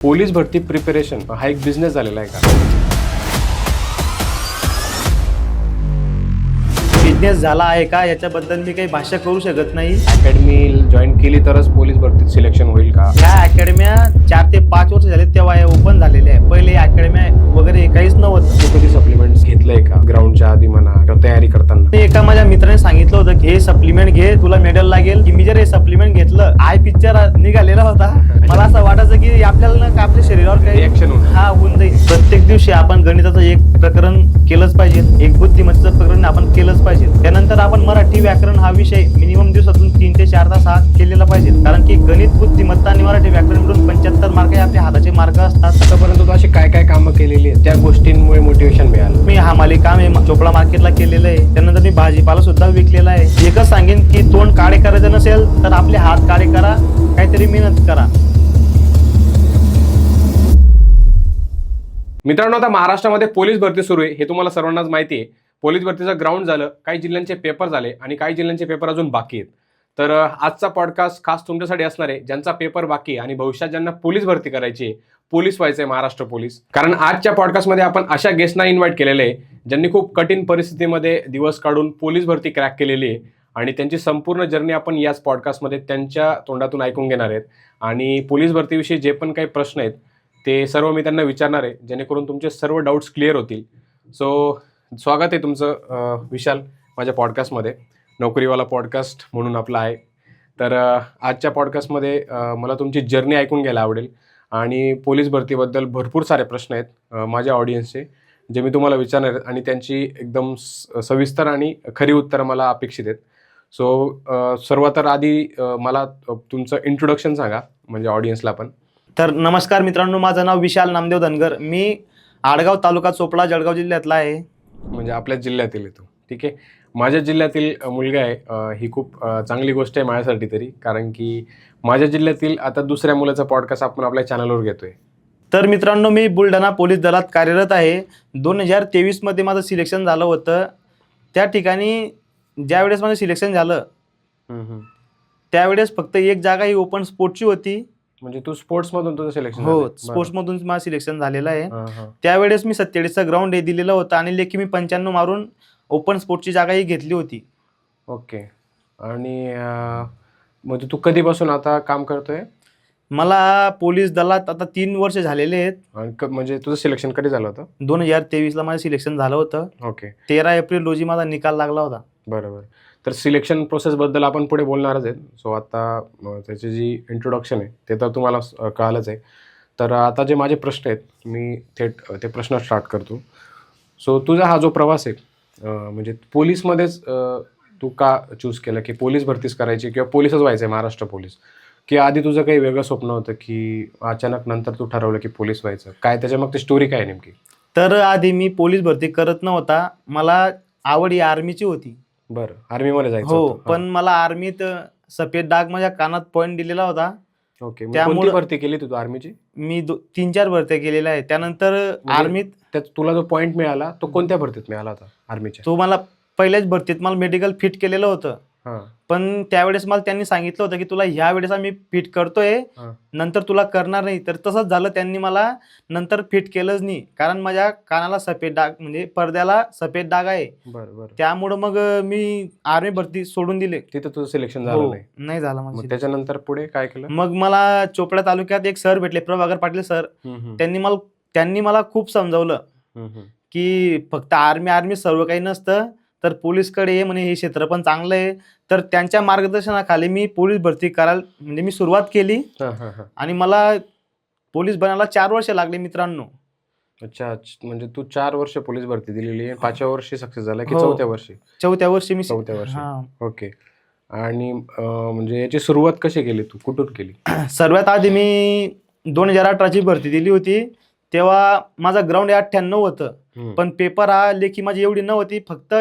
Police भरती preparation हा एक बिझनेस झालेला आहे का? बिझनेस झाला आहे का याच्याबद्दल मी काही भाष्य करू शकत नाही. अकॅडमी जॉईन केली तरच पोलीस भरतीत सिलेक्शन होईल का? ह्या अकॅडम्या 4 ते 5 वर्ष झाले तेव्हा या ओपन झालेल्या आहे. पहिले अकॅडम्या वगैरे काहीच नव्हतं. तू कधी सप्लिमेंट्स घेतलंय का ग्राउंडच्या आधी म्हणा किंवा तयारी करताना? एका माझ्या मित्राने सांगितलं होतं की हे सप्लिमेंट घे तुला मेडल लागेल. की मी जर हे सप्लिमेंट घेतलं आय पिक्चर निघालेला होता. मला असं वाटायचं की आपल्याला ना आपल्या शरीरावर काही रिएक्शन होऊन जाईल. प्रत्येक दिवशी आपण गणिताचं एक प्रकरण केलंच पाहिजे, एक बुद्धिमत्तेचं प्रकरण आपण केलंच पाहिजे. त्यानंतर आपण मराठी व्याकरण हा विषय मिनिमम दिवसातून 3 ते 4 तास हा केलेला पाहिजे. कारण की गणित, बुद्धिमत्ता आणि मराठी व्याकरण मिळून 75 मार्क हे आपल्या हाताचे मार्क असतात. आतापर्यंत तू अशी काय काय कामं केलेली आहेत त्या गोष्टींमुळे मोटिवेशन मिळालं? मी हमाली काम आहे चोपडा मार्केटला केलेलं आहे. त्यानंतर मी भाजीपाला सुद्धा विकलेला आहे. एकच सांगेन की तोंड काळे करायचं नसेल तर आपले हात काळे करा, काहीतरी मेहनत करा. मित्रांनो, आता महाराष्ट्रामध्ये पोलीस भरती सुरू आहे हे तुम्हाला सर्वांनाच माहिती आहे. पोलीस भरतीचं ग्राउंड झालं, काही जिल्ह्यांचे पेपर झाले आणि काही जिल्ह्यांचे पेपर अजून बाकी आहेत. तर आजचा पॉडकास्ट खास तुमच्यासाठी असणार आहे ज्यांचा पेपर बाकी आहे आणि भविष्यात ज्यांना पोलीस भरती करायची आहे, पोलीस व्हायचंय महाराष्ट्र पोलीस. कारण आजच्या पॉडकास्टमध्ये आपण अशा गेस्टना इन्व्हाइट केलेले आहे ज्यांनी खूप कठीण परिस्थितीमध्ये दिवस काढून पोलीस भरती क्रॅक केलेली आहे आणि त्यांची संपूर्ण जर्नी आपण याच पॉडकास्टमध्ये त्यांच्या तोंडातून ऐकून घेणार आहेत. आणि पोलीस भरतीविषयी जे पण काही प्रश्न आहेत ते सर्व मी त्यांना विचारणार आहे जेणेकरून तुमचे सर्व डाऊट्स क्लिअर होतील. सो स्वागत आहे तुमचं विशाल माझ्या पॉडकास्टमध्ये. नोकरीवाला पॉडकास्ट म्हणून आपला आहे. तर आजच्या पॉडकास्टमध्ये मला तुमची जर्नी ऐकून घ्यायला आवडेल आणि पोलीस भरतीबद्दल भरपूर सारे प्रश्न आहेत माझ्या ऑडियन्सचे जे मी तुम्हाला विचारणार आहेत आणि त्यांची एकदम सविस्तर आणि खरी उत्तरं मला अपेक्षित आहेत. सो सर्वात आधी मला तुमचं इंट्रोडक्शन सांगा म्हणजे ऑडियन्सला पण. तर नमस्कार मित्रांनो, माझं नाव विशाल नामदेव धनगर. मी आडगाव तालुका चोपडा जळगाव जिल्ह्यातला आहे. म्हणजे आपल्या जिल्ह्यातील येतो. ठीक आहे. माझ्या जिल्ह्यातील मुलगा आहे. ही खूप चांगली गोष्ट आहे माझ्यासाठी तरी, कारण की माझ्या जिल्ह्यातील आता दुसऱ्या मुलाचा पॉडकास्ट आपण आपल्या चॅनलवर घेतोय. तर मित्रांनो, मी बुलढाणा पोलीस दलात कार्यरत आहे. 2023 मध्ये माझं सिलेक्शन झालं होतं. त्या ठिकाणी ज्यावेळेस माझं सिलेक्शन झालं त्यावेळेस फक्त एक जागा ही ओपन स्पोर्टची होती. म्हणजे तू स्पोर्ट्समधून तुझं सिलेक्शन? हो, स्पोर्ट्समधून माझं सिलेक्शन झालेलं आहे. त्यावेळेस मी 47चा ग्राउंड हे दिलेलं होतं आणि लेखी मी 95 मारून ओपन स्पोर्टची जागा ही घेतली होती. ओके. आणि म्हणजे तू कधीपासून आता काम करतोय? मला पोलीस दलात आता 3 वर्ष झालेले आहेत. आणि म्हणजे तुझं सिलेक्शन कधी झालं होतं? 2023ला माझं सिलेक्शन झालं होतं. ओके. 13 एप्रिल रोजी माझा निकाल लागला होता. बरोबर. तर सिलेक्शन प्रोसेसबद्दल आपण पुढे बोलणारच आहेत. सो आता त्याची जी इंट्रोडक्शन आहे ते तर तुम्हाला कळालंच आहे. तर आता जे माझे प्रश्न आहेत मी थेट ते प्रश्न स्टार्ट करतो. सो तुझा हा जो प्रवास आहे म्हणजे पोलीसमध्येच तू का चूज केलं की पोलीस भरतीच करायची किंवा पोलीसच व्हायचं आहे महाराष्ट्र पोलीस, की आधी तुझं काही वेगळं स्वप्न होतं की अचानक नंतर तू ठरवलं की पोलीस व्हायचं? काय त्याच्या मग ती स्टोरी काय नेमकी? तर आधी मी पोलीस भरती करत नव्हता. मला आवड ही आर्मीची होती. बरं. आर्मीमध्ये जायचं हो, होतं? पण मला आर्मीत सफेद डाग माझ्या कानात पॉईंट दिलेला होता. ओके. त्यामुळं कोणती भरती केली तू आर्मीची? मी 3-4 भरत्या केलेल्या आहेत. त्यानंतर आर्मीत त्यात तुला जो पॉईंट मिळाला तो कोणत्या भरतीत मिळाला होता आर्मीच्या? तो मला पहिल्याच भरतीत मला मेडिकल फिट केलेलं होतं. पण त्यावेळेस मला त्यांनी सांगितलं होतं की तुला ह्या वेळेस आम्ही फिट करतोय, नंतर तुला करणार नाही. तर तसंच झालं. त्यांनी मला नंतर फिट केलंच नाही कारण माझ्या कानाला सफेद डाग म्हणजे पडद्याला सफेद डाग आहे. बरं. त्यामुळं मग मी आर्मी भरती सोडून दिले. तिथं तुझं सिलेक्शन झालं नाही झालं मग माझं. त्याच्यानंतर पुढे काय केलं? मग मला चोपडा तालुक्यात एक सर भेटले, प्रभाकर पाटील सर. त्यांनी मला खूप समजावलं की फक्त आर्मी सर्व काही नसतं, तर पोलीसकडे ये म्हणे, हे क्षेत्र पण चांगलं आहे. तर त्यांच्या मार्गदर्शनाखाली मी पोलीस भरती करायला म्हणजे मी सुरुवात केली आणि मला पोलीस बनायला 4 वर्ष लागले मित्रांनो. अच्छा. म्हणजे तू 4 वर्ष पोलीस भरती दिलेली आहे. 5व्या वर्षी सक्सेस झाला की हो. 4थ्या वर्षी? 4थ्या वर्षी मी. 4थ्या वर्षी. हां. ओके. आणि म्हणजे याची सुरुवात कशी केली तू? कुठून केली? सर्वात आधी मी 2018ची भरती दिली होती. तेव्हा माझा ग्राउंड 98 होतं. पण पेपर हा लेखी माझी एवढी नव्हती. फक्त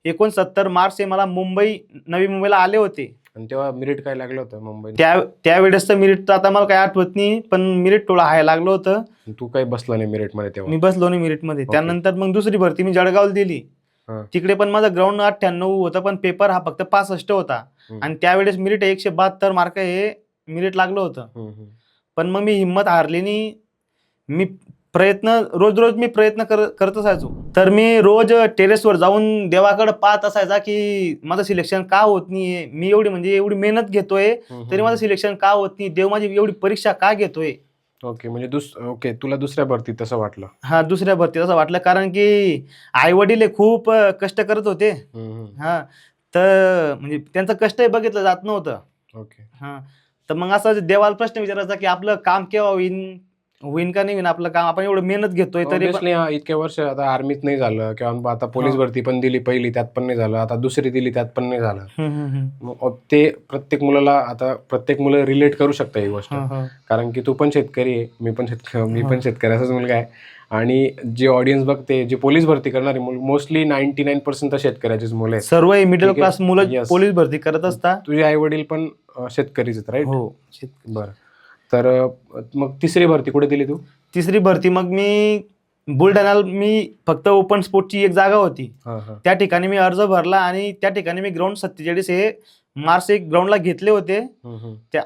69 मार्क्स हे मला नवी मुंबईला आले होते. आणि तेव्हा मेरिट काय लागलं होतं मुंबईत? त्यावेळेस तर मेरिट तर आता मला काही आठवत नाही, पण मेरिट थोडं हाय लागलं होतं. तू काही बसला नाही मेरिटमध्ये तेव्हा? मी बसलो नाही मेरिटमध्ये. त्यानंतर मग दुसरी भरती मी जळगावला दिली. तिकडे पण माझा ग्राउंड 98 होतं, पण पेपर हा फक्त 65 होता. आणि त्यावेळेस मेरिट 172 मार्क हे मेरिट लागलं होतं. पण मग मी हिंमत हारली नाही. मी रोज मी प्रयत्न करत असायचो. तर मी रोज टेरेसवर जाऊन देवाकडे पाहत असायचा की माझं सिलेक्शन का होत नाहीये, मी एवढी मेहनत घेतोय तरी माझं सिलेक्शन का होत नाही, देव माझी एवढी परीक्षा का घेतोय. ओके, म्हणजे ओके, तुला दुसऱ्या भरतीत तसं वाटलं. हा, दुसऱ्या भरतीत असं वाटलं, कारण की आई वडील खूप कष्ट करत होते. हा, तर म्हणजे त्यांचं कष्टही बघितलं जात नव्हतं. ओके. हा, तर मग असं देवाला प्रश्न विचारायचा की आपलं काम केव्हा होईन का नाही होईन आपलं काम, आपण एवढं मेहनत घेतोय तरी पण. ऑब्विसली इतके वर्ष आता आर्मीत नाही झालं, किंवा आता पोलीस भरती पण दिली पहिली, त्यात पण नाही झालं, आता दुसरी दिली त्यात पण नाही झालं. मग ते प्रत्येक मुलं रिलेट करू शकता ही गोष्ट, कारण की तू पण शेतकरी आहे, मी पण शेतकरी असाच मुलगा आहे. आणि जे ऑडियन्स बघते, जे पोलीस भरती करणारी मोस्टली 99% तर शेतकऱ्याचीच मुलं आहेत. सर्व मिडल ठीक आहे. क्लास मुलं Yes. पोलीस भरती करत असतात. तुझे आई वडील पण शेतकरीच आहेत, राईट? हो. बरं. तर मग तिसरी भरती कुठे दिली तू? तिसरी भरती मग मी बुलढाण्याला, मी फक्त ओपन स्पोर्टची एक जागा होती, त्या ठिकाणी मी अर्ज भरला आणि त्या ठिकाणी मी ग्राउंड 47 हे मार्क्स एक ग्राउंडला घेतले होते.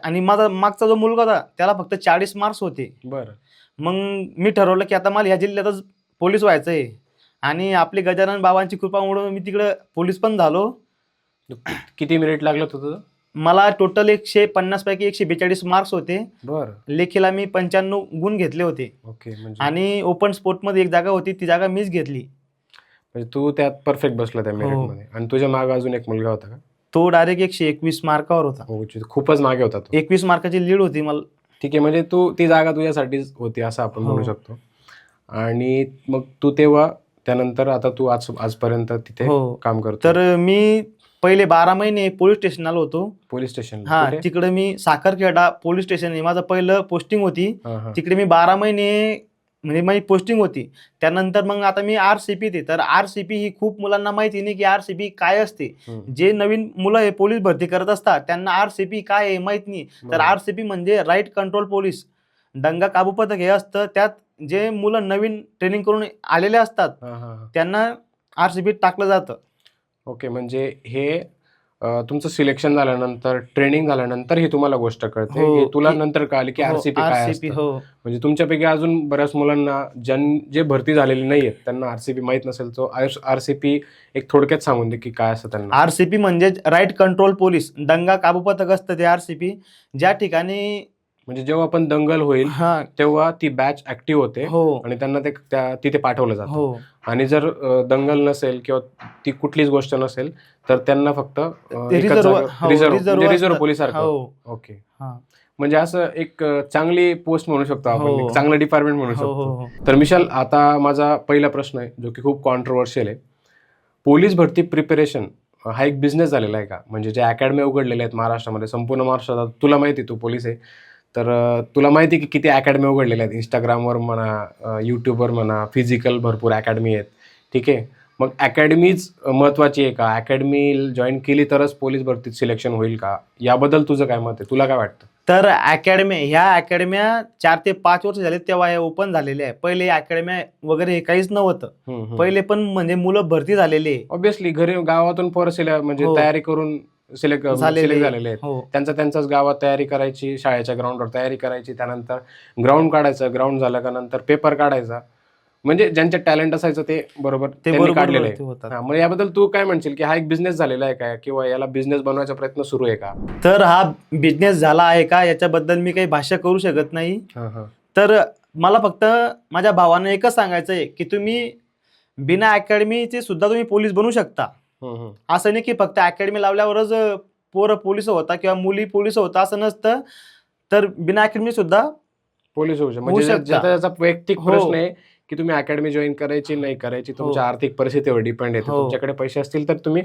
आणि माझा मागचा जो मुलगा होता त्याला फक्त 40 मार्क्स होते. बरं. मग मी ठरवलं की आता मला ह्या जिल्ह्यातच पोलीस व्हायचंय, आणि आपले गजानन बाबांची कृपामुळे मी तिकडं पोलीस पण झालो. किती मिनिट लागलं तुझं? मला टोटल 150 पैकी 142 मार्क्स होते. बरं. लेखीला मी 95 गुण घेतले होते. ओके. आणि ओपन स्पोर्ट मध्ये एक जागा होती, ती जागा मीच घेतली. म्हणजे तू त्यात परफेक्ट बसला त्या मेरिट मध्ये. आणि तुझ्या मागे अजून एक मुलगा होता का? तो डायरेक्ट 121 मार्कावर होता. हो, खूपच मागे होता तो. 21 मार्काची लीड होती मला. ठीक आहे, म्हणजे ती जागा तुझ्यासाठीच होती असं आपण म्हणू शकतो. आणि मग तू त्यानंतर आता तू आजपर्यंत तिथे काम करतो. तर मी पहिले 12 महिने पोलीस स्टेशनला होतो. Police station? हा, तिकडे मी साखरखेडा पोलीस स्टेशन हे माझं पहिलं पोस्टिंग होती. तिकडे मी 12 महिने म्हणजे माझी पोस्टिंग होती. त्यानंतर मग आता मी RCP ते, तर RCP ही खूप मुलांना माहिती नाही की RCP काय असते. जे नवीन मुलं हे पोलीस भरती करत असतात त्यांना RCP काय आहे माहित नाही. तर RCP म्हणजे राईट कंट्रोल पोलीस, दंगा काबू पथक हे असतं. त्यात जे मुलं नवीन ट्रेनिंग करून आलेले असतात त्यांना RCP टाकलं जातं. ओके, म्हणजे हे तुमचं सिलेक्शन झाल्यानंतर, ट्रेनिंग झाल्यानंतर ही तुम्हाला गोष्ट कळते. हे तुला नंतर कळाली की RCP काय असतं. म्हणजे तुमच्यापैकी अजून बऱ्याच मुलांना जे भरती झालेली नाहीये त्यांना RCP माहित नसेल. तो RCP एक थोडक्यात सांगून दे की काय असतं त्यांना. RCP म्हणजे राईट कंट्रोल पोलीस, दंगा काबू पथक असतं ते RCP. ज्या ठिकाणी म्हणजे जेव्हा आपण दंगल होईल तेव्हा ती बॅच ऍक्टिव्ह होते आणि त्यांना तिथे पाठवलं जातं. आणि जर दंगल नसेल किंवा ती कुठलीच गोष्ट नसेल तर त्यांना फक्त रिझर्व्ह पोलीस सारखं. ओके, म्हणजे असं एक चांगली पोस्ट म्हणू शकतो आपण, चांगलं डिपार्टमेंट म्हणू शकतो. तर विशाल, आता माझा पहिला प्रश्न आहे जो की खूप कॉन्ट्रोवर्शियल आहे. पोलीस भरती प्रिपरेशन हा एक बिझनेस झालेला आहे का? म्हणजे जे अकॅडमी उघडलेले आहेत महाराष्ट्रामध्ये, संपूर्ण महाराष्ट्रात, तुला माहिती तू पोलीस आहे तर तुला माहिती की किती अकॅडमी उघडलेल्या आहेत. इंस्टाग्रामवर म्हणा, यूट्यूबवर म्हणा, फिजिकल भरपूर अकॅडमी आहेत. ठीक आहे, मग अकॅडमीज महत्वाची आहे का? अकॅडमी जॉईन केली तरच पोलीस भरतीत सिलेक्शन होईल का? याबद्दल तुझं काय मत आहे? तुला काय वाटतं? तर ह्या अकॅडम्या 4 ते 5 वर्ष झाले तेव्हा हे ओपन झालेले आहे. पहिले अकॅडम्या वगैरे काहीच नव्हतं. पहिले पण म्हणजे मुलं भरती झालेले, ऑब्विसली घरी गावातून पोरं म्हणजे तयारी करून सिलेक्ट झालेले आहेत. त्यांचाच गावात तयारी करायची, शाळेच्या ग्राउंडवर तयारी करायची, त्यानंतर ग्राउंड काढायचं, ग्राउंड झालं का नंतर पेपर काढायचा. म्हणजे ज्यांचे टॅलेंट असायचं ते बरोबर काढलेलं आहे. मग याबद्दल तू काय म्हणशील की हा एक बिझनेस झालेला आहे का, किंवा याला बिझनेस बनवायचा प्रयत्न सुरू आहे का? तर हा बिझनेस झाला आहे का याच्याबद्दल मी काही भाष्य करू शकत नाही. तर मला फक्त माझ्या भावानं एकच सांगायचं आहे की तुम्ही बिना अकॅडमीचे सुद्धा तुम्ही पोलीस बनू शकता. असं नाही की फक्त अकॅडमी लावल्यावरच पोरं पोलीस होता किंवा मुली पोलीस होता असं नसतं. तर बिना अकॅडमी सुद्धा पोलीस होऊ शकता. म्हणजे त्याचा वैयक्तिक प्रश्न आहे की तुम्ही अकॅडमी जॉईन करायची नाही करायची, तुमच्या आर्थिक परिस्थितीवर डिपेंड आहे. तुमच्याकडे पैसे असतील तर तुम्ही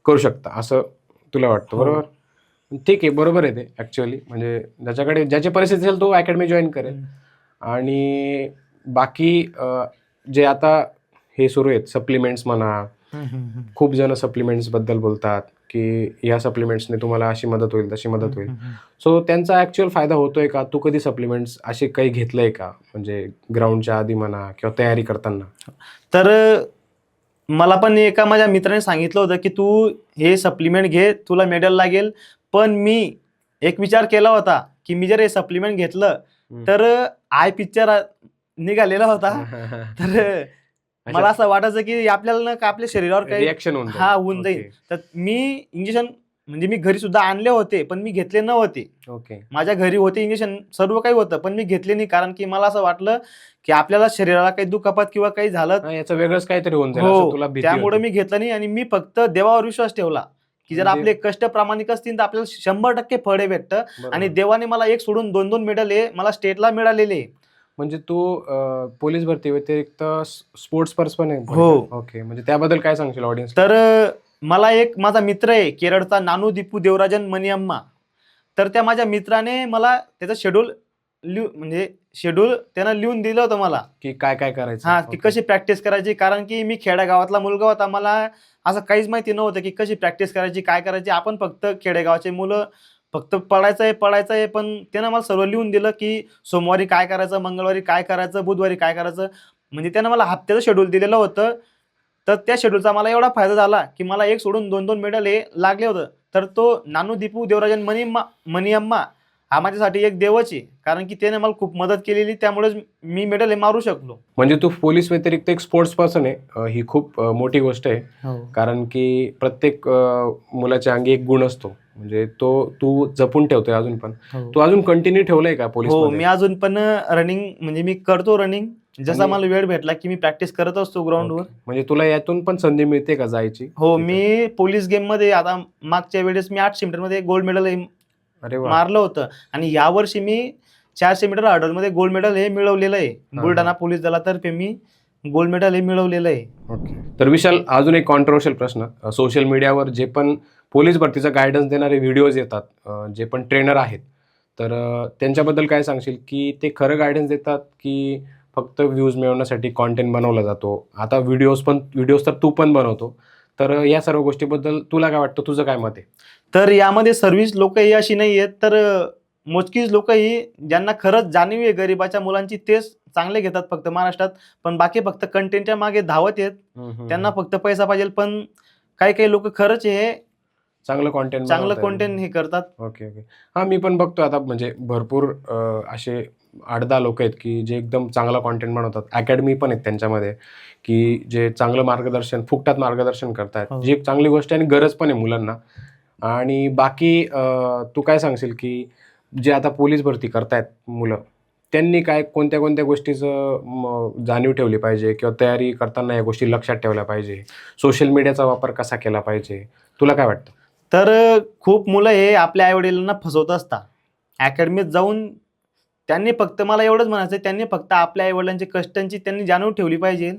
करू शकता असं तुला वाटतं, बरोबर? ठीक आहे, बरोबर आहे ते ऍक्च्युअली. म्हणजे ज्याची परिस्थिती असेल तो अकॅडमी जॉईन करेल. आणि बाकी जे आता हे सुरू आहेत सप्लिमेंट्स म्हणा, खूप जण सप्लिमेंट्स बद्दल बोलतात की या सप्लिमेंट्सने तुम्हाला अशी मदत होईल, तशी मदत होईल. सो त्यांचा ऍक्च्युअल फायदा होतोय का? तू कधी सप्लिमेंट्स असे काही घेतलंय का, म्हणजे ग्राउंडच्या आधी म्हणा किंवा तयारी करताना? तर मला पण एका माझ्या मित्राने सांगितलं होतं की तू हे सप्लिमेंट घे, तुला मेडल लागेल. पण मी एक विचार केला होता की मी जर हे सप्लिमेंट घेतलं तर आय पिक्चर निघालेला होता. तर मला असं वाटायचं की आपल्याला ना का आपल्या शरीरावर काही रिएक्शन होऊन हा होऊन जाईल. ओके तर मी इंजेक्शन म्हणजे मी घरी सुद्धा आणले होते, पण मी घेतले नव्हते. ओके माझ्या घरी होते इंजेक्शन, सर्व काही होतं, पण मी घेतले नाही. कारण की मला असं वाटलं की आपल्याला शरीराला काही दुखापत किंवा काही झालं, हा, याचं वेगळंच काहीतरी होऊन जाईल असं तुला भीती त्यामुळे होती. मी घेतलं नाही. आणि मी फक्त देवावर विश्वास ठेवला की जर म्हणजे- आपले कष्ट प्रामाणिक असतील तर आपल्याला 100% फळ भेटतं. बरोबर. आणि देवाने मला एक सोडून 2-2 मेडल हे मला स्टेटला मिळालेले. म्हणजे तू पोलीस भरती व्यतिरिक्त स्पोर्ट्स पर्सन आहे. हो. ओके, म्हणजे त्याबद्दल काय सांगशील ऑडियन्स? तर मला एक माझा मित्र आहे केरळचा, नानू दीपू देवराजन मनियम्मा. तर त्या माझ्या मित्राने मला त्याचं शेड्यूल म्हणजे शेड्यूल त्यानं लिहून दिलं होतं मला, की काय काय करायचं? की कशी प्रॅक्टिस करायची. कारण की मी खेड्यागावातला मुलगा होता, मला असं काहीच माहिती नव्हतं की कशी प्रॅक्टिस करायची, काय करायची. आपण फक्त खेडेगावाचे मुलं फक्त पडायचं आहे. पण त्यानं मला सर्व लिहून दिलं की सोमवारी काय करायचं, मंगळवारी काय करायचं, बुधवारी काय करायचं. म्हणजे त्यानं मला हप्त्याचं शेड्यूल दिलेलं होतं. तर त्या शेड्यूलचा मला एवढा फायदा झाला की मला एक सोडून 2-2 मेडल हे लागले होतं. तर तो नानू दीपू देवराजन मनियम्मा हा माझ्यासाठी एक देवच आहे. कारण की त्याने मला खूप मदत केलेली, त्यामुळेच मी मेडल हे मारू शकलो. म्हणजे तू पोलीस व्यतिरिक्त एक स्पोर्ट्स पर्सन आहे, ही खूप मोठी गोष्ट आहे. कारण की प्रत्येक मुलाच्या अंगी एक गुण असतो, म्हणजे तो तू जपून ठेवतोय अजून पण. तू अजून कंटिन्यू ठेवलंय का पोलीस? हो, मी अजून पण रनिंग म्हणजे मी करतो रनिंग. जसा मला वेळ भेटला की मी प्रॅक्टिस करत असतो ग्राउंडवर. म्हणजे तुला यातून पण संधी मिळते का जायची? हो, मी पोलीस गेम मध्ये आता मागच्या वेळेस मी 800 मीटर मध्ये गोल्ड मेडल अरे वा. मारलं होतं. आणि यावर्षी मी 400 मीटर हर्डल मध्ये गोल्ड मेडल हे मिळवलेलं आहे. बुलढाणा पोलीस दलातर्फे मी गोल्ड मेडल हे मिळवलेलं आहे. ओके. तर विशाल, अजून एक कॉन्ट्रोवर्शियल प्रश्न. सोशल मीडियावर जे पण पोलीस भरतीचा गायडन्स देणारे व्हिडिओज येतात, जे पण ट्रेनर आहेत, तर त्यांच्याबद्दल काय सांगशील की ते खरं गायडन्स देतात की फक्त व्ह्यूज मिळवण्यासाठी कॉन्टेंट बनवला जातो? आता व्हिडिओज तर तू पण बनवतो, तर या सर्व गोष्टीबद्दल तुला काय वाटतं, तुझं काय मत आहे? तर यामध्ये सर्व्हिस लोक ही अशी नाही आहेत, तर मोजकीच लोक ही ज्यांना खरंच जाणीव आहे गरिबाच्या मुलांची, तेच चांगले घेतात फक्त महाराष्ट्रात. पण बाकी फक्त कंटेंटच्या मागे धावत आहेत. त्यांना फक्त पैसा पाहिजे. पण काही लोक खरंच हे चांगलं कंटेंट हे करतात. Okay okay. हा, मी पण बघतो आता, म्हणजे भरपूर असे 8-10 लोक आहेत की जे एकदम चांगला कॉन्टेंट बनवतात. अकॅडमी पण आहेत त्यांच्यामध्ये की जे चांगलं मार्गदर्शन, फुकटात मार्गदर्शन करतात, जी एक चांगली गोष्ट आहे आणि गरज पण आहे मुलांना. आणि बाकी तू काय सांगशील की जे आता पोलीस भरती करतायत मुलं, त्यांनी काय कोणत्या कोणत्या गोष्टीचं जाणीव ठेवली पाहिजे किंवा तयारी करताना या गोष्टी लक्षात ठेवल्या पाहिजे? सोशल मीडियाचा वापर कसा केला पाहिजे, तुला काय वाटतं? तर खूप मुलं हे आपल्या आईवडिलांना फसवत असतात. अकॅडमीत जाऊन त्यांनी फक्त, मला एवढंच म्हणायचं, त्यांनी फक्त आपल्या आईवडिलांची कष्टांची त्यांनी जाणीव ठेवली पाहिजे.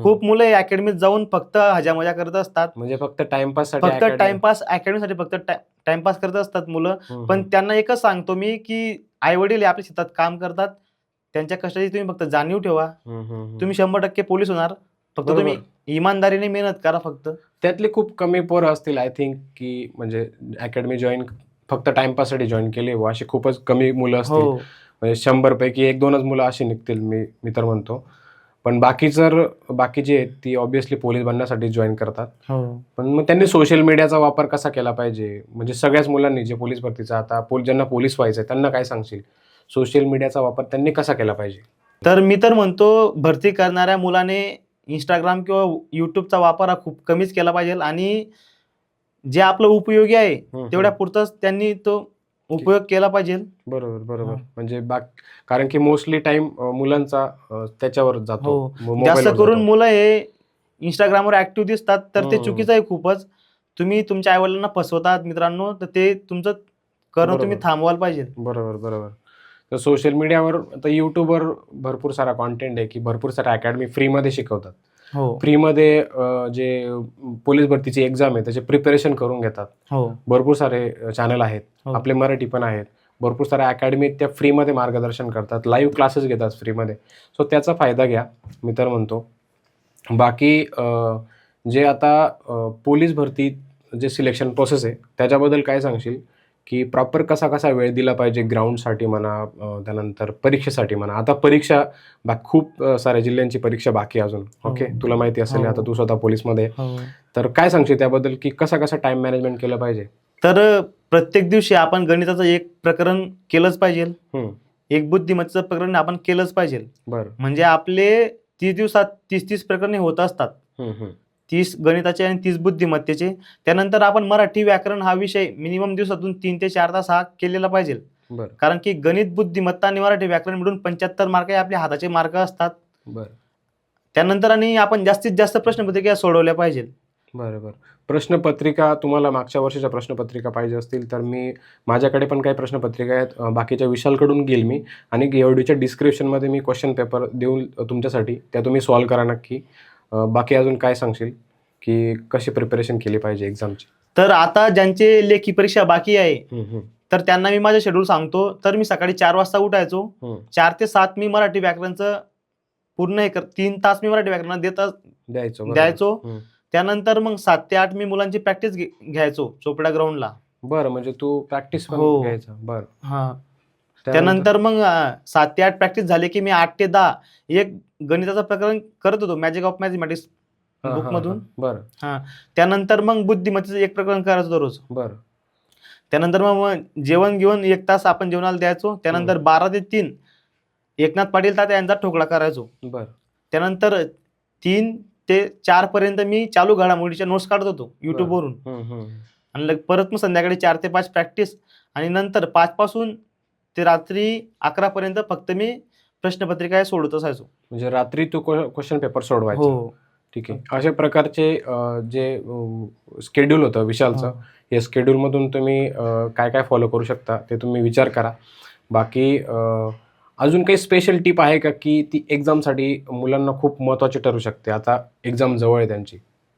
खूप मुलं हे अकॅडमीत जाऊन फक्त हजामजा करत असतात. म्हणजे फक्त टाइमपास टाइमपास, अकॅडमीसाठी फक्त टाइमपास करत असतात मुलं. पण त्यांना एकच सांगतो मी की आई वडील आपल्या शेतात काम करतात, त्यांच्या कष्टाची तुम्ही फक्त जाणीव ठेवा. तुम्ही 100% पोलीस होणार. फक्त तुम्ही इमानदारीने मेहनत करा फक्त. त्यातले खूप कमी पोरं असतील आय थिंक की म्हणजे अकॅडमी जॉईन फक्त टाइमपाससाठी जॉईन केले, अशी खूपच कमी मुलं असतील. म्हणजे 100 पैकी 1-2च मुलं अशी निघतील, मी तर म्हणतो. पण बाकी जे आहेत ती ऑब्व्हियसली पोलीस बनण्यासाठी जॉईन करतात. पण मग त्यांनी सोशल मीडियाचा वापर कसा केला पाहिजे? म्हणजे सगळ्याच मुलांनी जे पोलीस भरतीचा आता ज्यांना पोलीस व्हायचंय त्यांना काय सांगशील? सोशल मीडियाचा वापर त्यांनी कसा केला पाहिजे? तर मी तर म्हणतो, भरती करणाऱ्या मुलाने इंस्टाग्राम किंवा युट्यूबचा वापर हा खूप कमीच केला पाहिजे. आणि जे आपलं उपयोगी आहे तेवढ्या पुरतच त्यांनी तो उपयोग केला पाहिजे. बरोबर. म्हणजे कारण की मोस्टली टाइम मुलांचा त्याच्यावर जातो. जास्त करून मुलं हे इंस्टाग्रामवर ऍक्टिव्ह दिसतात, तर ते चुकीचं आहे खूपच. तुम्ही तुमच्या आईवडिलांना फसवतात मित्रांनो, तर ते तुमचं करणं तुम्ही थांबवायला पाहिजे. बरोबर. तर सोशल मीडियावर आता युट्यूबवर भरपूर सारा कॉन्टेंट आहे की भरपूर साऱ्या अकॅडमी फ्रीमध्ये शिकवतात. फ्रीमध्ये जे पोलीस भरतीची एक्झाम आहे त्याचे प्रिपरेशन करून घेतात. भरपूर सारे चॅनल आहेत, आपले मराठी पण आहेत. भरपूर साऱ्या अकॅडमीत त्या फ्रीमध्ये मार्गदर्शन करतात, लाईव्ह क्लासेस घेतात फ्रीमध्ये. सो त्याचा फायदा घ्या, मी तर म्हणतो. बाकी जे आता पोलीस भरती जे सिलेक्शन प्रोसेस आहे त्याच्याबद्दल काय सांगशील की प्रॉपर कसा वेळ दिला पाहिजे ग्राउंडसाठी म्हणा, त्यानंतर परीक्षेसाठी म्हणा? आता परीक्षा खूप साऱ्या जिल्ह्यांची परीक्षा बाकी अजून. ओके, तुला माहिती असेल, आता तू स्वतः पोलीसमध्ये, तर काय सांगशील त्याबद्दल की कसा टाइम मॅनेजमेंट केलं पाहिजे? तर प्रत्येक दिवशी आपण गणिताचं एक प्रकरण केलंच पाहिजे. एक बुद्धिमत्तेचं प्रकरण आपण केलंच पाहिजे. बरं. म्हणजे आपले 30 दिवसात 30 प्रकरणे होत असतात. 30 गणिताचे आणि 30 बुद्धिमत्तेचे. त्यानंतर आपण मराठी व्याकरण हा विषय मिनिमम दिवसातून 3 ते 4 तास हा केलेला पाहिजे. बरं. कारण की गणित, बुद्धिमत्ता आणि मराठी व्याकरण मिळून 75 मार्क हे आपल्या हाताचे मार्क असतात. बरं. त्यानंतर आणि आपण जास्तीत जास्त प्रश्नपत्रिका सोडवल्या पाहिजे. बरोबर. प्रश्नपत्रिका तुम्हाला मागच्या वर्षीच्या प्रश्नपत्रिका पाहिजे असतील तर माझ्याकडे पण काही प्रश्नपत्रिका आहेत. बाकीच्या विशालकडून घेईल मी आणि एवढीच्या डिस्क्रिप्शनमध्ये मी क्वेश्चन पेपर देऊन तुमच्यासाठी त्या तुम्ही सॉल्व करा नक्की. बाकी अजून काय सांगशील की कशी प्रिपरेशन केली पाहिजे एक्झामची? तर आता ज्यांचे लेखी परीक्षा बाकी आहे तर त्यांना मी माझं शेड्यूल सांगतो. तर मी सकाळी 4 वाजता उठायचो. 4 ते 7 मी मराठी व्याकरणचं पूर्ण 3 तास मी मराठी व्याकरण द्यायचो. त्यानंतर मग 7 ते 8 मी मुलांची प्रॅक्टिस घ्यायचो चोपडा ग्राउंडला. बरं, म्हणजे तू प्रॅक्टिस पण घ्यायचा. बरं. हा. त्यानंतर मग 7 ते 8 प्रॅक्टिस झाली की मी 8 ते 10 एक गणिताचं प्रकरण करत होतो मॅजिक ऑफ मॅथमॅटिक्स बुक मधून. बरं. हा. त्यानंतर मग बुद्धिमत्तेचं एक प्रकरण करायचं होतं रोज. बरं. त्यानंतर मग जेवण घेऊन 1 तास आपण जेवणाला द्यायचो. त्यानंतर 12 ते 3 एकनाथ पाटील तात्या यांचा ठोकळा करायचो. बरं. त्यानंतर 3 ते 4 पर्यंत मी चालू घडामोडीच्या नोट्स काढत होतो युट्यूबवरून. आणि परत मग संध्याकाळी 4 ते 5 प्रॅक्टिस आणि नंतर 5 पासून ते रात्री 11 पर्यंत फक्त मी प्रश्नपत्रिका सोडवत असायचो. म्हणजे रात्री तू क्वेश्चन पेपर सोडवायचा. हो. ठीक आहे. अशा प्रकारचे जे स्केड्यूल होतं विशालचं, या स्केड्यूलमधून तुम्ही काय काय फॉलो करू शकता ते तुम्ही विचार करा. बाकी अजून काही स्पेशल टिप आहे का की ती एक्झामसाठी मुलांना खूप महत्त्वाची ठरू शकते? आता एक्झाम जवळ आहे त्यांची,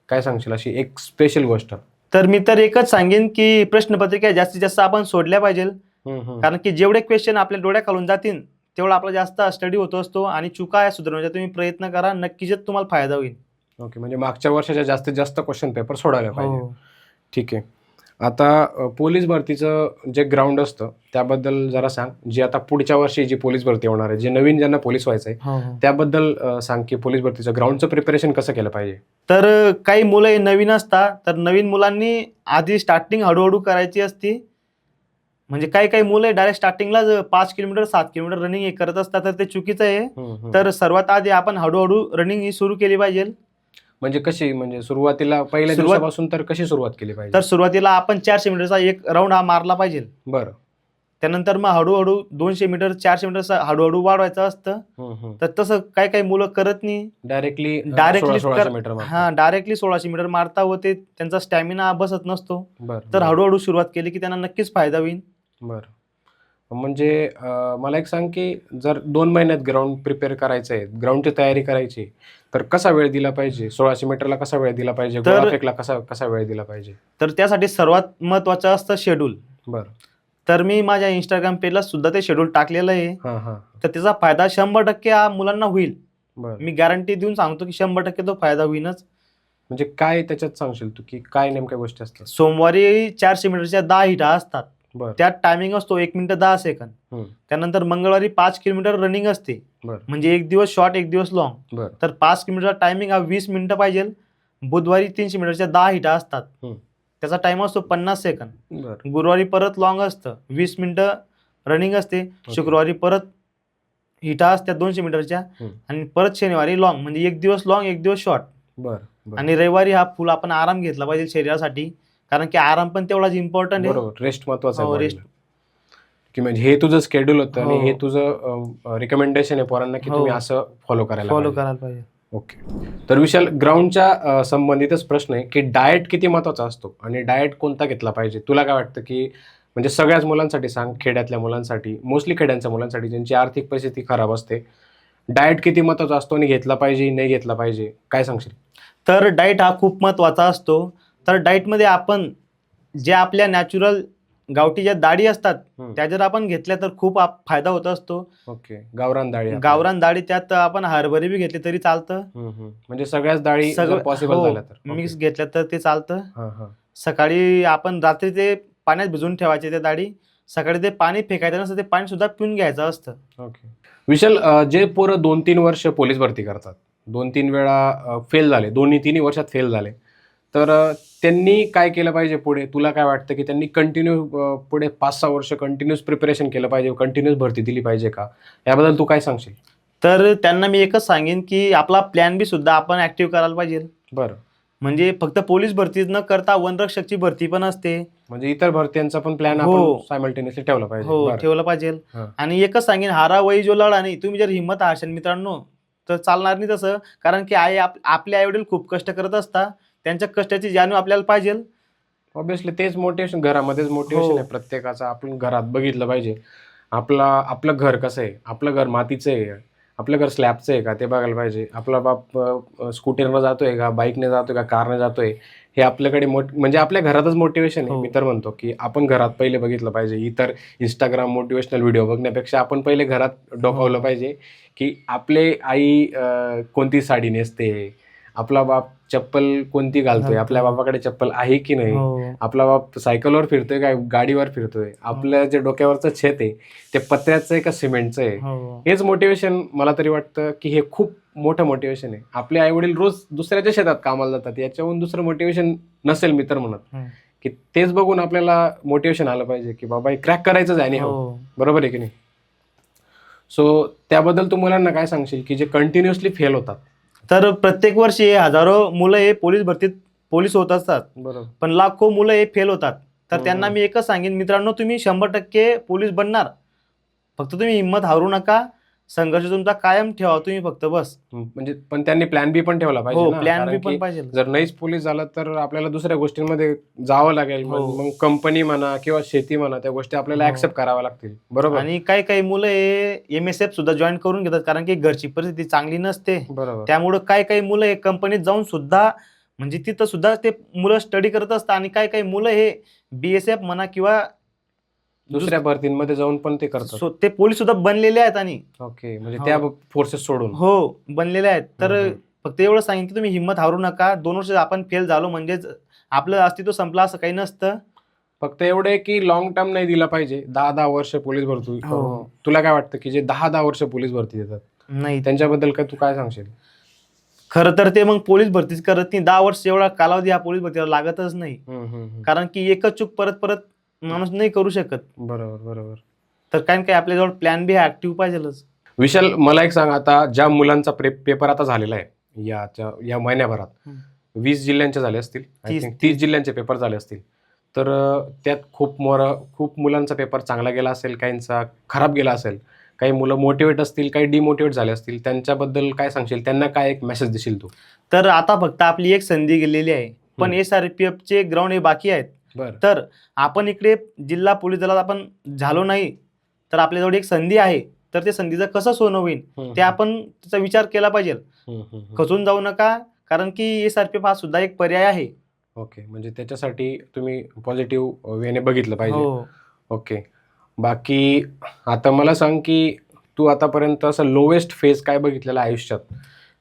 काय सांगशील अशी एक स्पेशल गोष्ट? तर मी तर एकच सांगेन की प्रश्नपत्रिका जास्तीत जास्त आपण सोडल्या पाहिजे. कारण की जेवढे क्वेश्चन आपल्या डोळ्याखालून जातील तेवढा आपला जास्त स्टडी होत असतो आणि चुका सुधारण्याचा तुम्ही प्रयत्न करा, नक्कीच तुम्हाला फायदा होईल. ओके. म्हणजे मागच्या वर्षाच्या जास्तीत जास्त क्वेश्चन पेपर सोडायला पाहिजे. ठीक आहे. आता पोलीस भरतीचं जे ग्राउंड असतं त्याबद्दल जरा सांग. जी आता पुढच्या वर्षी जी पोलीस भरती होणार आहे, जे नवीन ज्यांना पोलीस व्हायचं आहे त्याबद्दल सांग की पोलीस भरतीचं ग्राउंडचं प्रिपरेशन कसं केलं पाहिजे? तर काही मुलं नवीन असतात तर नवीन मुलांनी आधी स्टार्टिंग हळूहळू करायची असती. म्हणजे काही मुलं डायरेक्ट स्टार्टिंगला 5 किलोमीटर 7 किलोमीटर रनिंग करत असतात तर ते चुकीचं आहे. तर सर्वात आधी आपण हळूहळू रनिंग ही सुरू केली पाहिजे. म्हणजे कशी, म्हणजे सुरुवातीला पहिल्या दिवसापासून तर कशी सुरुवात केली पाहिजे? तर सुरुवातीला आपण 400 मीटरचा एक राऊंड हा मारला पाहिजे. बरं. त्यानंतर मग हळूहळू 200 मीटर 400 मीटर हळूहळू वाढवायचं असतं. तर तसं काही मुलं करत नाही, डायरेक्टली 1600 मीटर मारता होते, त्यांचा स्टॅमिना बसत नसतो. तर हळूहळू सुरुवात केली की त्यांना नक्कीच फायदा होईल. बरं. म्हणजे मला एक सांग की जर 2 महिन्यात ग्राउंड प्रिपेअर करायचं आहे, ग्राउंडची तयारी करायची, तर कसा वेळ दिला पाहिजे? 1600 मीटरला कसा वेळ दिला पाहिजे? गोळा फेकला कसा वेळ दिला पाहिजे? तर त्यासाठी सर्वात महत्वाचं असतं शेड्यूल. बरं. तर मी माझ्या इंस्टाग्राम पेजला सुद्धा ते शेड्यूल टाकलेलं आहे. तर त्याचा फायदा 100% मुलांना होईल. मी गॅरंटी देऊन सांगतो की 100% तो फायदा होईलच. म्हणजे काय त्याच्यात सांगशील तू की काय नेमक्या गोष्टी असतात? सोमवारी 400 मीटरच्या 10 हिटा असतात. त्यात टायमिंग असतो 1 मिनिट 10 सेकंद. त्यानंतर मंगळवारी 5 किलोमीटर रनिंग असते. म्हणजे एक दिवस शॉर्ट एक दिवस लॉंग. तर 5 किलोमीटरचा टायमिंग हा 20 मिनिटं पाहिजे. बुधवारी 300 मीटरच्या 10 हिटा असतात. त्याचा टाइम असतो 50 सेकंद. गुरुवारी परत लॉंग असतं 20 मिनिटं रनिंग असते. शुक्रवारी परत हिटा असतात 200 मीटरच्या आणि परत शनिवारी लॉंग, म्हणजे एक दिवस लॉंग एक दिवस शॉर्ट. आणि रविवारी हा फुल आपण आराम घेतला पाहिजे शरीरासाठी, कारण की आराम पण तेवढाच इम्पॉर्टंट आहे. रेस्ट महत्वाचा आहे. रेस्ट की म्हणजे हे तुझं शेड्यूल होतं आणि हे तुझं रिकमेंडेशन आहे पोरांना की तुम्ही असं फॉलो करायला पाहिजे. ओके. तर विशाल, ग्राउंडच्या संबंधितच प्रश्न आहे की डाएट किती महत्वाचा असतो आणि डाएट कोणता घेतला पाहिजे? तुला काय वाटतं की म्हणजे सगळ्याच मुलांसाठी सांग, खेड्यातल्या मुलांसाठी, मोस्टली खेड्यांच्या मुलांसाठी ज्यांची आर्थिक परिस्थिती खराब असते, डाएट किती महत्वाचा असतो आणि घेतला पाहिजे नाही घेतला पाहिजे, काय सांगशील? तर डाएट हा खूप महत्वाचा असतो. तर डाएटमध्ये आपण जे आपल्या नॅचरल गावठी ज्या डाळी असतात त्या जर आपण घेतल्या तर खूप फायदा होत असतो. ओके. गावरान डाळी त्यात आपण हरभरे बी घेतले तरी चालतं. म्हणजे सगळ्याच डाळी पॉसिबल झाल्या तर मिक्स घेतल्या तर ते चालतं. सकाळी आपण रात्री ते पाण्यात भिजवून ठेवायचे त्या डाळी, सकाळी ते पाणी फेकायचं नसतं, ते पाणी सुद्धा पिऊन घ्यायचं असतं. ओके. विशाल, जे पोरं 2-3 वर्ष पोलीस भरती करतात, 2-3 वेळा फेल झाले, 2-3 वर्षात फेल झाले, तर त्यांनी काय केलं पाहिजे पुढे? तुला काय वाटतं की त्यांनी कंटिन्यू पुढे 5-6 वर्ष कंटिन्यूअस प्रिपरेशन केलं पाहिजे, कंटिन्यूअस भरती दिली पाहिजे का? याबद्दल तू काय सांगशील? तर त्यांना मी एकच सांगेन की आपला प्लॅन बी सुद्धा आपण ऍक्टिव्ह करायला पाहिजे. बरं. म्हणजे फक्त पोलीस भरतीच न करता वनरक्षकची भरती पण असते. म्हणजे इतर भरत्यांचा पण प्लॅन हो. आपण सायमल्टेनियसली ठेवला पाहिजे. हो, बरं. ठेवलं पाहिजे. हां. आणि एकच सांगेन, हारा वही जो लढा नाही. तुम्ही जर हिंमत हारशाल मित्रांनो, तर चालणार नाही तसं. कारण की आपले आई-वडील खूप कष्ट करत असतात. त्यांच्या कष्टाची जाणीव आपल्याला पाहिजे. ऑब्व्हियसली तेच मोटिव्हेशन, घरामध्येच मोटिव्हेशन हो. आहे प्रत्येकाचं. आपण घरात बघितलं पाहिजे. आपलं घर कसं आहे? आपलं घर मातीचं आहे, आपलं घर स्लॅबचं आहे का? ते बघायला पाहिजे. आपला बाप स्कूटरनं जातोय का? बाईकने जातोय का? कारने जातोय? हे आपल्याकडे म्हणजे आपल्या घरातच मोटिव्हेशन आहे. हो. मी तर म्हणतो की आपण घरात पहिले बघितलं पाहिजे. इतर Instagram मोटिव्हेशनल व्हिडिओ बघण्यापेक्षा आपण पहिले घरात डोकावलं हो. पाहिजे, की आपले आई कोणती साडी नेसते? आपला बाप चप्पल कोणती घालतोय? आपल्या घालतोय. बापाकडे चप्पल आहे की नाही? हो. आपला बाप सायकलवर फिरतोय का गाडीवर फिरतोय? आपलं जे डोक्यावरचं छत आहे ते पत्र्याचं आहे का सिमेंटचं आहे? हो. हेच मोटिव्हेशन मला तरी वाटतं की हे खूप मोठं मोटिव्हेशन आहे. आपले आई-वडील रोज दुसऱ्याच्या शेतात कामाला जातात. याच्याहून दुसरं मोटिव्हेशन नसेल मी तर म्हणत, हं. की तेच बघून आपल्याला मोटिव्हेशन आलं पाहिजे, की बाबा हे क्रॅक करायचंच आहे anyhow. हो. बरोबर आहे की नाही? सो त्याबद्दल तू मुलांना काय सांगशील, की जे कंटिन्युअसली फेल होतात? तर प्रत्येक वर्षी हजारो मुलं हे पोलीस भरतीत पोलीस होत असतात. बरोबर. पण लाखो मुलं हे फेल होतात. तर त्यांना हं. मी एकच सांगेन मित्रांनो, तुम्ही 100% पोलीस बनणार. फक्त तुम्ही हिंमत हारू नका. संघर्ष तुमचा कायम ठेवा तुम्ही फक्त बस. म्हणजे पण त्यांनी प्लॅन बी पण ठेवला पाहिजे हो, ना, प्लॅन बी कारण पण की पाहिजे. जर नाहीच पोलीस झालं तर आपल्याला दुसऱ्या गोष्टींमध्ये जावं लागेल. हो. मग कंपनी म्हणा किंवा शेती म्हणा, त्या गोष्टी आपल्याला हो. ऍक्सेप्ट कराव्या लागतील. बरोबर. आणि काही मुलं हे MSF सुद्धा जॉईन करून घेतात, कारण की घरची परिस्थिती चांगली नसते. बरोबर. त्यामुळं काही मुलं हे कंपनीत जाऊन सुद्धा म्हणजे तिथं सुद्धा ते मुलं स्टडी करत असतात. आणि काही मुलं हे BSF म्हणा किंवा दुसऱ्या भरतींमध्ये जाऊन पण ते करतात. ते पोलीस सुद्धा बनलेले आहेत. आणि ओके, म्हणजे हो. त्या फोर्सेस सोडून. हो, बनलेले आहेत. तर हं. फक्त एवढं सांगेन की तुम्ही हिंमत हारू नका. 2 वर्ष आपण फेल झालो म्हणजेच आपलं अस्तित्व संपलं असं काही नसतं. फक्त एवढं आहे की लॉंग टर्म नाही दिला पाहिजे. 10-10 वर्ष पोलीस भरती. हो. तुला काय वाटतं की जे 10-10 वर्ष पोलीस भरती देतात, नाही, त्यांच्याबद्दल तू काय सांगशील? खरं तर ते मग पोलीस भरतीच करत नाही. 10 वर्ष एवढा कालावधी हा पोलीस भरतीला लागतच नाही. कारण की एकच चूक परत माणूस नाही करू शकत. बरोबर. तर काही आपल्याजवळ प्लॅन बी ऍक्टिव्ह पाहिजेलच. विशाल, मला एक सांग, आता ज्या मुलांचा पेपर आता झालेला आहे या महिन्याभरात, हं. 20 जिल्ह्यांचे झाले असतील, 30 जिल्ह्यांचे पेपर झाले असतील. तर त्यात खूप मुलांचा पेपर चांगला गेला असेल, काहींचा खराब गेला असेल, काही मुलं मोटिवेट असतील, काही डिमोटिवेट झाले असतील. त्यांच्याबद्दल काय सांगशील? त्यांना काय एक मेसेज देशील तू? तर आता फक्त आपली एक संधी गेलेली आहे. पण SRPFचे ग्राउंड हे बाकी आहेत. बरं. तर आपण इकडे जिल्हा पोलीस दलात आपण झालो नाही, तर आपल्याजवळ एक संधी आहे. तर त्या संधीचं कसं सोनं होईल ते आपण त्याचा विचार केला पाहिजे. खचून जाऊ नका, कारण की SRPF हा सुद्धा एक पर्याय आहे. ओके, म्हणजे त्याच्यासाठी तुम्ही पॉझिटिव्ह वेने बघितलं पाहिजे. हो. ओके. बाकी आता मला सांग, की तू आतापर्यंत असं लोवेस्ट फेज काय बघितलेला आयुष्यात,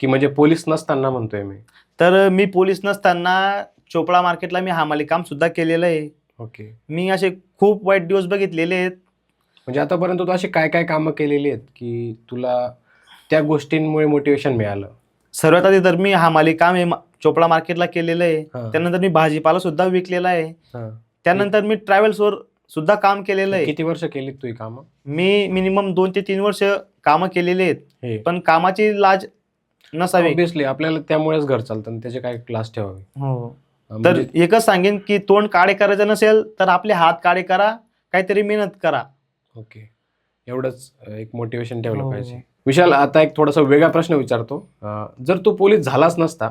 की म्हणजे पोलीस नसताना म्हणतोय मी? तर मी पोलीस नसताना चोपडा मार्केटला मी हमाली काम सुद्धा केलेलं आहे. ओके. मी असे खूप वाईट दिवस बघितलेले आहेत. म्हणजे आतापर्यंत तू अशी काय कामं केलेली आहेत, की तुला त्या गोष्टींमुळे मोटिवेशन मिळालं? सर्वात आधी तर मी हमाली काम हे चोपडा मार्केटला केलेलं आहे. हां. त्यानंतर मी भाजीपाला सुद्धा विकलेला आहे. हां. त्यानंतर मी ट्रॅव्हल्सवर सुद्धा काम केलेलं आहे. किती वर्ष केलीत तू ही कामं? मी मिनिमम 2 ते 3 वर्ष कामं केलेली आहेत. हे पण कामाची लाज नसावी. ऑब्व्हियसली आपल्याला त्यामुळेच घर चालतं आणि त्याचे काय क्लास ठेवावे. हो. तर म्हणजे एकच सांगेन की तोंड काळे करायचं नसेल तर आपले हात काळे करा, काहीतरी मेहनत करा. ओके, एवढंच एक मोटिवेशन ठेवलं हो. पाहिजे. विशाल, आता एक थोडासा वेगळा प्रश्न विचारतो. जर तू पोलीस झालाच नसता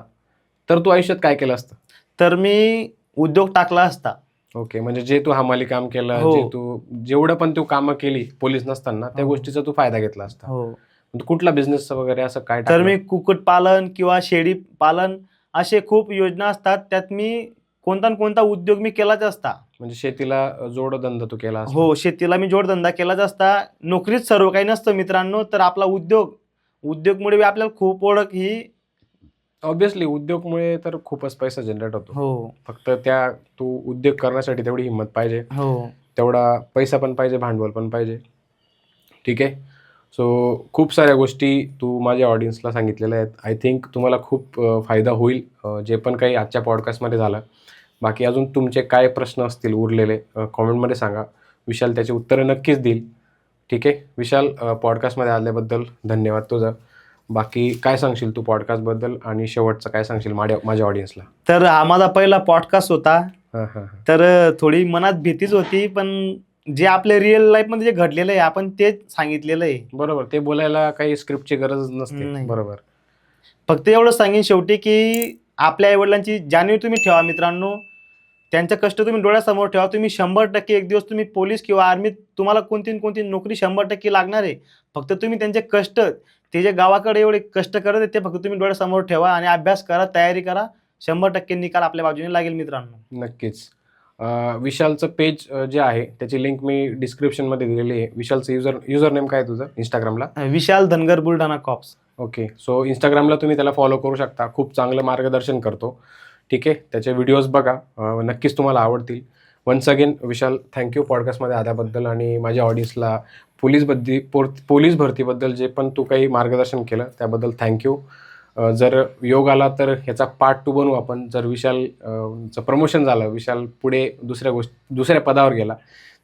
तर तू आयुष्यात काय केलं असतं? तर मी उद्योग टाकला असता. ओके, म्हणजे जे तू हमाली काम केलं, हो. जेवढं पण तू कामं केली पोलीस नसताना, त्या हो. गोष्टीचा तू फायदा घेतला असता. हो. म्हणजे कुठला बिझनेस वगैरे असं काय तर टाकलं? मी कुक्कुटपालन किंवा शेळी पालन असे खूप योजना असतात. त्यात मी कोणता न कोणता उद्योग मी केलाच असता. म्हणजे शेतीला जोडधंदा तू केला असता. हो, शेतीला मी जोडधंदा केलाच असता. नोकरीच सर्व काही नसतं मित्रांनो. तर आपला उद्योगमुळे बी आपल्याला खूप ओळख ही. ऑब्व्हियसली उद्योगमुळे तर खूपच पैसा जनरेट होतो. हो. फक्त तू उद्योग करण्यासाठी तेवढी हिंमत पाहिजे, हो. तेवढा पैसा पण पाहिजे, भांडवल पण पाहिजे. ठीक आहे. सो खूप साऱ्या गोष्टी तू माझ्या ऑडियन्सला सांगितलेल्या आहेत. आय थिंक तुम्हाला खूप फायदा होईल जे पण काही आजच्या पॉडकास्टमध्ये झालं. बाकी अजून तुमचे काय प्रश्न असतील उरलेले कॉमेंटमध्ये सांगा. विशाल त्याची उत्तरं नक्कीच देईल. ठीक आहे विशाल, पॉडकास्टमध्ये आल्याबद्दल धन्यवाद तुझं. बाकी काय सांगशील तू पॉडकास्टबद्दल आणि शेवटचं काय सांगशील माझ्या ऑडियन्सला? तर हा माझा पहिला पॉडकास्ट होता. हां हां तर थोडी मनात भीतीच होती, पण जे आपल्या रिअल लाईफमध्ये जे घडलेलं आहे आपण तेच सांगितलेलं आहे. बरोबर, ते बोलायला काही स्क्रिप्टची गरज नसते. नाही. बरोबर. फक्त एवढं सांगेन शेवटी की आपल्या आईवडिलांची जाणीव तुम्ही ठेवा मित्रांनो. त्यांचं कष्ट तुम्ही डोळ्यासमोर ठेवा. तुम्ही 100% एक दिवस तुम्ही पोलीस किंवा आर्मीत तुम्हाला कोणती न कोणती नोकरी 100% लागणार आहे. फक्त तुम्ही त्यांचे कष्ट, ते जे गावाकडे एवढे कष्ट करत आहेत ते फक्त तुम्ही डोळ्यासमोर ठेवा आणि अभ्यास करा, तयारी करा. 100% निकाल आपल्या बाजूने लागेल मित्रांनो. नक्कीच. विशालचं पेज जे आहे त्याची लिंक मी डिस्क्रिप्शनमध्ये दिलेली आहे. विशालचं युजर नेम काय आहे तुझं इंस्टाग्रामला? Vishal Dhangar Buldhana cops. Okay. So इंस्टाग्रामला तुम्ही त्याला फॉलो करू शकता. खूप चांगलं मार्गदर्शन करतो. ठीक आहे, त्याचे व्हिडिओज बघा, नक्कीच तुम्हाला आवडतील. वन्स अगेन विशाल, थँक्यू पॉडकास्टमध्ये आल्याबद्दल आणि माझ्या ऑडियन्सला पोलीस भरतीबद्दल जे पण तू काही मार्गदर्शन केलं त्याबद्दल थँक्यू. जर योग आला तर ह्याचा पार्ट 2 बनवू आपण. जर विशालचं प्रमोशन झालं, विशाल पुढे दुसऱ्या पदावर गेला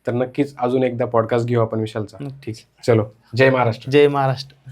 तर नक्कीच अजून एकदा पॉडकास्ट घेऊ आपण विशालचा. ठीक. चलो, जय महाराष्ट्र. जय महाराष्ट्र.